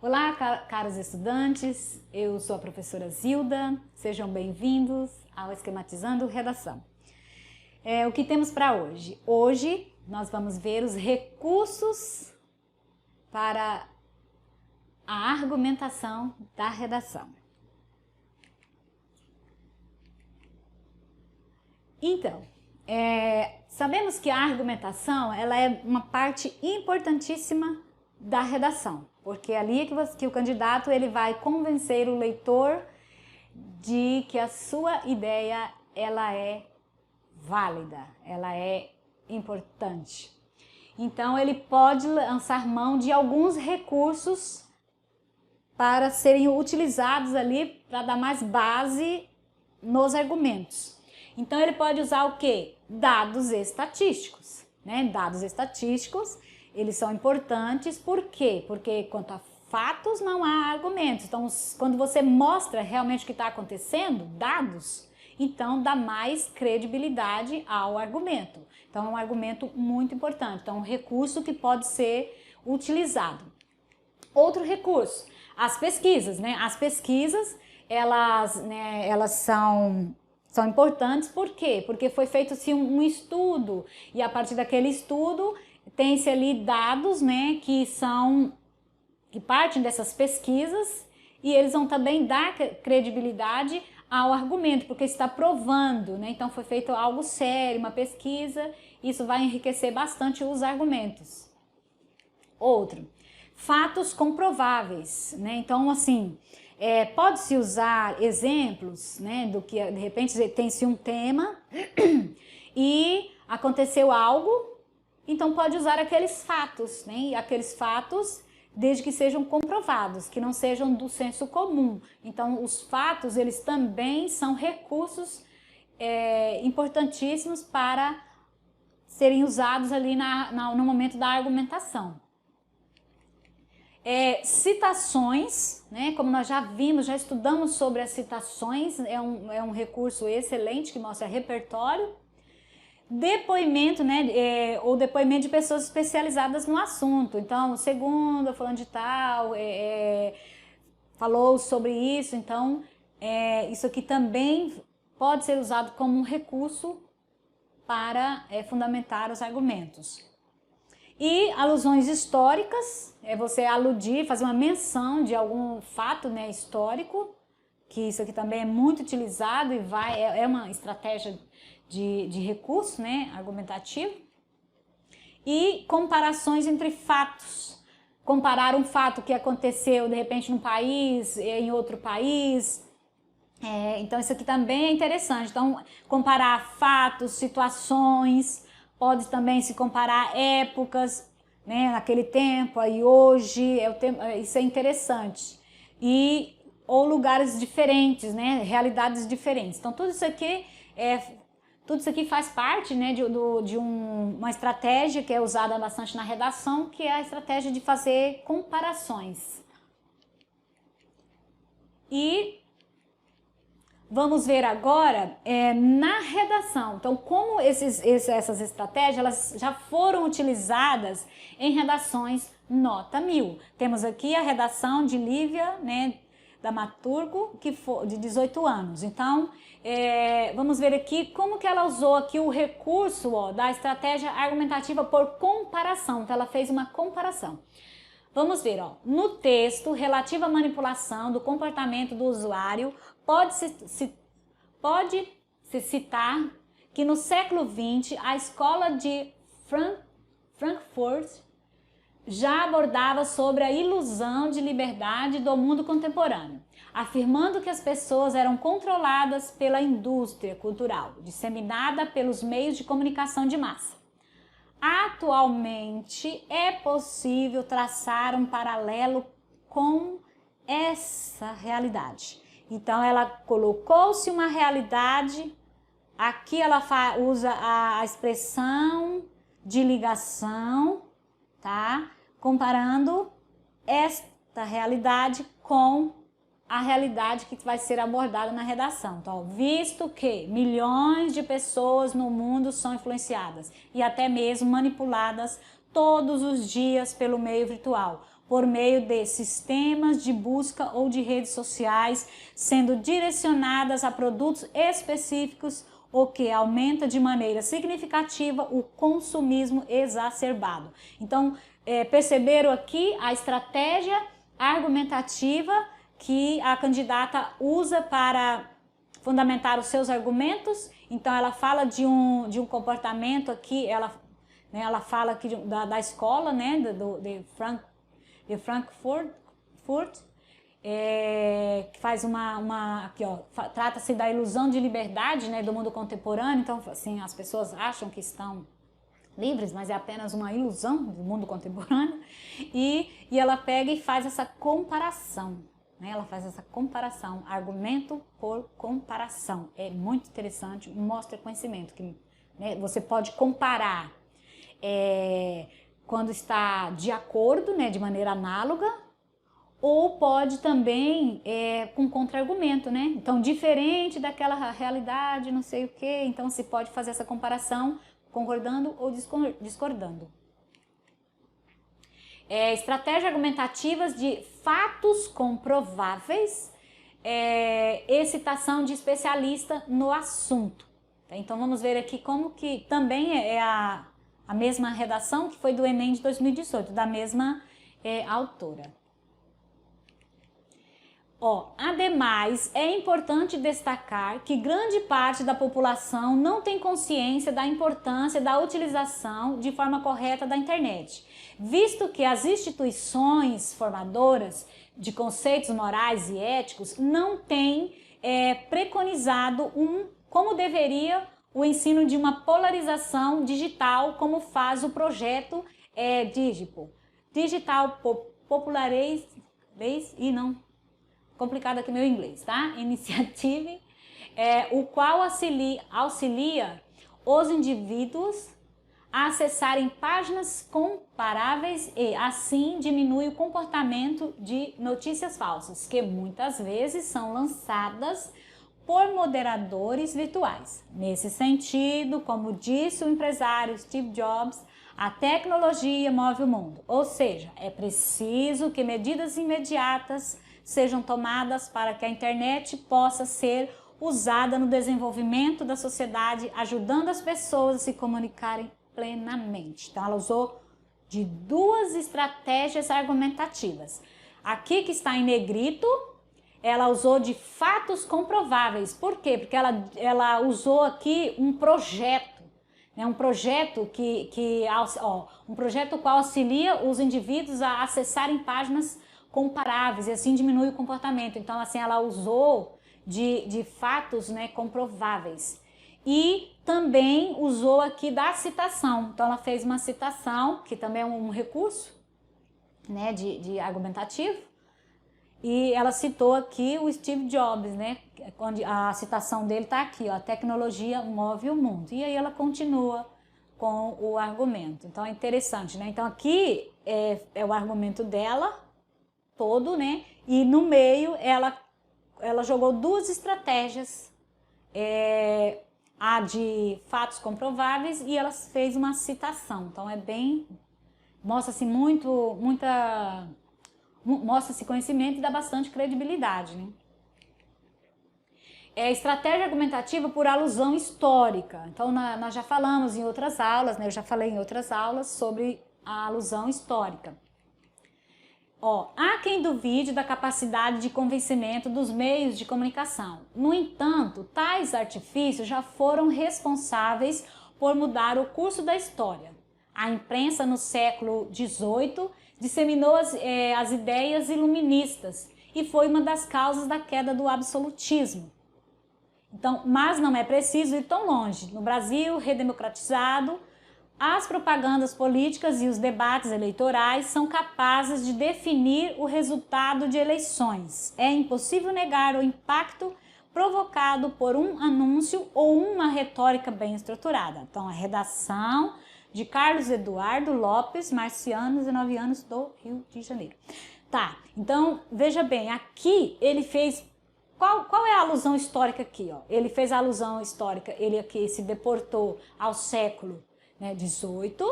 Olá, caros estudantes, eu sou a professora Zilda, sejam bem-vindos ao Esquematizando Redação. O que temos para hoje? Hoje nós vamos ver os recursos para a argumentação da redação. Então, sabemos que a argumentação ela é uma parte importantíssima da redação, porque é ali que o candidato ele vai convencer o leitor de que a sua ideia ela é válida, ela é importante. Então ele pode lançar mão de alguns recursos para serem utilizados ali para dar mais base nos argumentos. Então ele pode usar o quê? Dados estatísticos, né? Dados estatísticos, eles são importantes, por quê? Porque quanto a fatos não há argumentos. Então, quando você mostra realmente o que está acontecendo, dados, então dá mais credibilidade ao argumento. Então é um argumento muito importante, então é um recurso que pode ser utilizado. Outro recurso, as pesquisas, né? As pesquisas, elas são importantes, por quê? Porque foi feito assim, um estudo, e a partir daquele estudo tem-se ali dados, né, que partem dessas pesquisas, e eles vão também dar credibilidade ao argumento, porque está provando, né? Então foi feito algo sério, uma pesquisa, isso vai enriquecer bastante os argumentos. Outro, fatos comprováveis, né? Então, assim, pode-se usar exemplos, né, do que de repente tem-se um tema e aconteceu algo, então pode usar aqueles fatos, né? E aqueles fatos, desde que sejam comprovados, que não sejam do senso comum. Então, os fatos, eles também são recursos importantíssimos para serem usados ali no momento da argumentação. Citações, né? Como nós já vimos, já estudamos sobre as citações, é um recurso excelente que mostra repertório. Depoimento, né, ou depoimento de pessoas especializadas no assunto. Então, segundo, fulano de tal, falou sobre isso, então isso aqui também pode ser usado como um recurso para fundamentar os argumentos. E alusões históricas, você aludir, fazer uma menção de algum fato, né, histórico, que isso aqui também é muito utilizado e é uma estratégia de recurso, né, argumentativo. E comparações entre fatos. Comparar um fato que aconteceu de repente num país, em outro país. Então isso aqui também é interessante. Então comparar fatos, situações, pode também se comparar épocas, né, naquele tempo, aí hoje, isso é interessante. Ou lugares diferentes, né, realidades diferentes. Então tudo isso aqui faz parte, né, de uma estratégia que é usada bastante na redação, que é a estratégia de fazer comparações. E vamos ver agora na redação. Então, como essas estratégias elas já foram utilizadas em redações nota 1000. Temos aqui a redação de Lívia, né, Dramaturgo, que foi de 18 anos. Então, vamos ver aqui como que ela usou aqui o recurso da estratégia argumentativa por comparação. Então, ela fez uma comparação. Vamos ver, no texto relativo à manipulação do comportamento do usuário, pode-se citar que no século XX a escola de Frankfurt já abordava sobre a ilusão de liberdade do mundo contemporâneo, afirmando que as pessoas eram controladas pela indústria cultural, disseminada pelos meios de comunicação de massa. Atualmente é possível traçar um paralelo com essa realidade. Então ela colocou-se uma realidade, aqui ela usa a expressão de ligação, tá? Comparando esta realidade com a realidade que vai ser abordada na redação. Então, visto que milhões de pessoas no mundo são influenciadas e até mesmo manipuladas todos os dias pelo meio virtual, por meio de sistemas de busca ou de redes sociais, sendo direcionadas a produtos específicos, o que aumenta de maneira significativa o consumismo exacerbado. Então, perceberam aqui a estratégia argumentativa que a candidata usa para fundamentar os seus argumentos. Então, ela fala de um comportamento aqui, ela fala aqui da escola, né, de Frankfurt, que faz aqui, ó, trata-se da ilusão de liberdade, né, do mundo contemporâneo. Então, assim, as pessoas acham que estão livres, mas é apenas uma ilusão do mundo contemporâneo. E ela pega e faz essa comparação, né? Ela faz essa comparação, argumento por comparação. É muito interessante, mostra conhecimento, que, né, você pode comparar quando está de acordo, né, de maneira análoga, ou pode também com contra-argumento, né? Então, diferente daquela realidade, não sei o quê, então se pode fazer essa comparação concordando ou discordando. Estratégias argumentativas de fatos comprováveis, citação de especialista no assunto. Então, vamos ver aqui como que também é a mesma redação que foi do Enem de 2018, da mesma autora. Ademais, é importante destacar que grande parte da população não tem consciência da importância da utilização de forma correta da internet, visto que as instituições formadoras de conceitos morais e éticos não têm preconizado como deveria o ensino de uma polarização digital, como faz o projeto Digital Popularize e não... complicado aqui meu inglês, tá? Initiative, o qual auxilia os indivíduos a acessarem páginas comparáveis e, assim, diminui o comportamento de notícias falsas, que muitas vezes são lançadas por moderadores virtuais. Nesse sentido, como disse o empresário Steve Jobs, a tecnologia move o mundo, ou seja, é preciso que medidas imediatas sejam tomadas para que a internet possa ser usada no desenvolvimento da sociedade, ajudando as pessoas a se comunicarem plenamente. Então, ela usou de duas estratégias argumentativas. Aqui que está em negrito, ela usou de fatos comprováveis. Por quê? Porque ela usou aqui um projeto, né? Um projeto um projeto qual auxilia os indivíduos a acessarem páginas comparáveis e assim diminui o comportamento. Então, assim, ela usou de fatos, né, comprováveis. E também usou aqui da citação. Então, ela fez uma citação, que também é um recurso, né, de argumentativo. E ela citou aqui o Steve Jobs, né, onde a citação dele está aqui, ó, a tecnologia move o mundo. E aí ela continua com o argumento. Então, é interessante, né? Então, aqui é o argumento dela todo, né? E no meio ela jogou duas estratégias, a de fatos comprováveis, e ela fez uma citação. Então mostra-se mostra-se conhecimento e dá bastante credibilidade, né? Estratégia argumentativa por alusão histórica. Então nós já falamos em outras aulas, né? Eu já falei em outras aulas sobre a alusão histórica. Há quem duvide da capacidade de convencimento dos meios de comunicação. No entanto, tais artifícios já foram responsáveis por mudar o curso da história. A imprensa no século XVIII disseminou as ideias iluministas e foi uma das causas da queda do absolutismo. Então, mas não é preciso ir tão longe. No Brasil redemocratizado, as propagandas políticas e os debates eleitorais são capazes de definir o resultado de eleições. É impossível negar o impacto provocado por um anúncio ou uma retórica bem estruturada. Então, a redação de Carlos Eduardo Lopes, Marciano, 19 anos, do Rio de Janeiro. Tá, então veja bem, aqui ele fez, qual é a alusão histórica aqui? Ó? Ele fez a alusão histórica, ele aqui se deportou ao século, né, 18,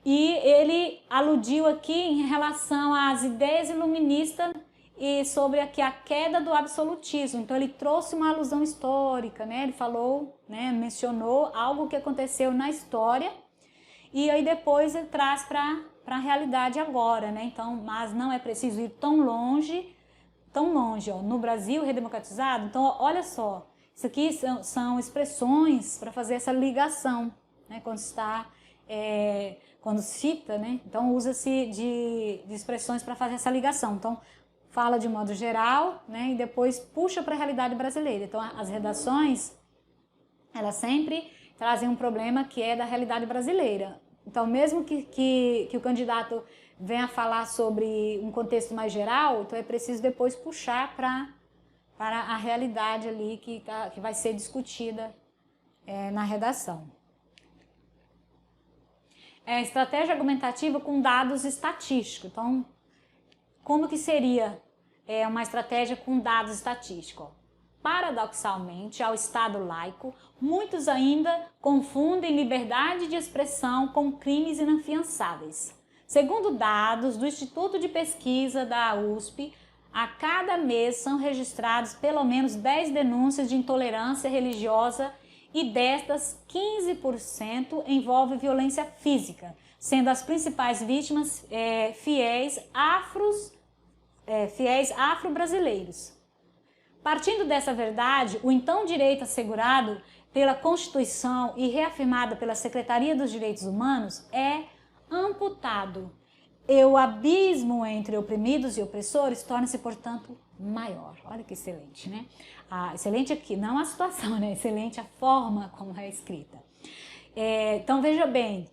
e ele aludiu aqui em relação às ideias iluministas e sobre aqui a queda do absolutismo. Então ele trouxe uma alusão histórica, né? Ele falou, né, mencionou algo que aconteceu na história e aí depois ele traz para a realidade agora, né? Então, mas não é preciso ir tão longe, ó, no Brasil redemocratizado. Então, olha só, isso aqui são expressões para fazer essa ligação, né? Quando cita, né? Então usa-se de expressões para fazer essa ligação. Então fala de modo geral, né? E depois puxa para a realidade brasileira. Então as redações, elas sempre trazem um problema que é da realidade brasileira. Então mesmo que o candidato venha falar sobre um contexto mais geral, então é preciso depois puxar para a realidade ali que vai ser discutida na redação. Estratégia argumentativa com dados estatísticos. Então, como que seria uma estratégia com dados estatísticos? Paradoxalmente, ao Estado laico, muitos ainda confundem liberdade de expressão com crimes inafiançáveis. Segundo dados do Instituto de Pesquisa da USP, a cada mês são registrados pelo menos 10 denúncias de intolerância religiosa e destas, 15% envolve violência física, sendo as principais vítimas fiéis afro-brasileiros. Partindo dessa verdade, o então direito assegurado pela Constituição e reafirmado pela Secretaria dos Direitos Humanos é amputado. E o abismo entre oprimidos e opressores torna-se, portanto, maior. Olha que excelente, né? Excelente aqui, não a situação, né? Excelente a forma como é escrita. Então, veja bem,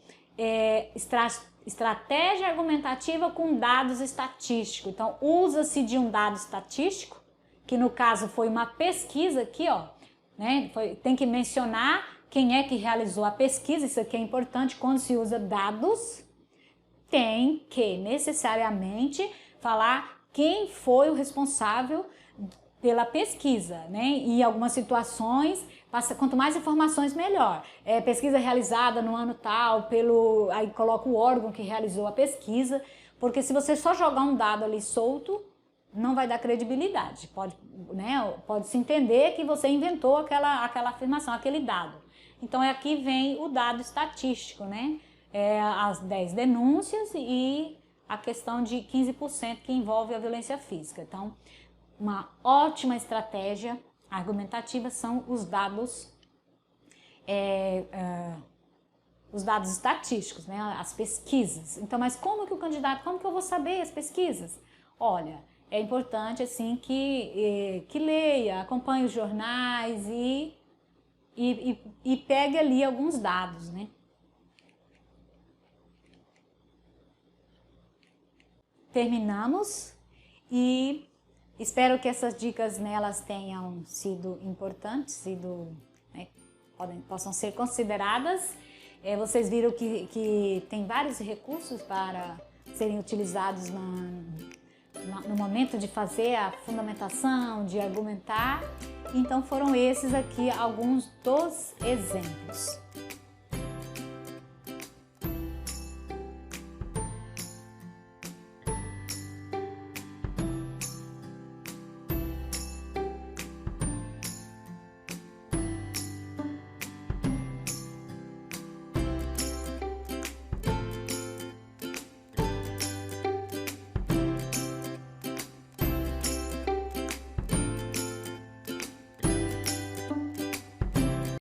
estratégia argumentativa com dados estatísticos. Então, usa-se de um dado estatístico, que no caso foi uma pesquisa aqui, ó, né? Tem que mencionar quem é que realizou a pesquisa, isso aqui é importante quando se usa dados, tem que necessariamente falar quem foi o responsável pela pesquisa, né? E em algumas situações, quanto mais informações, melhor. Pesquisa realizada no ano tal, aí coloca o órgão que realizou a pesquisa, porque se você só jogar um dado ali solto, não vai dar credibilidade. Pode-se entender que você inventou aquela afirmação, aquele dado. Então, aqui vem o dado estatístico, né? As 10 denúncias e a questão de 15% que envolve a violência física. Então, uma ótima estratégia argumentativa são os dados estatísticos, né? As pesquisas. Então, mas como que eu vou saber as pesquisas? Olha, é importante assim que leia, acompanhe os jornais e pegue ali alguns dados, né? Terminamos e espero que essas dicas nelas tenham sido importantes, né, possam ser consideradas. Vocês viram que tem vários recursos para serem utilizados no momento de fazer a fundamentação, de argumentar. Então foram esses aqui alguns dos exemplos.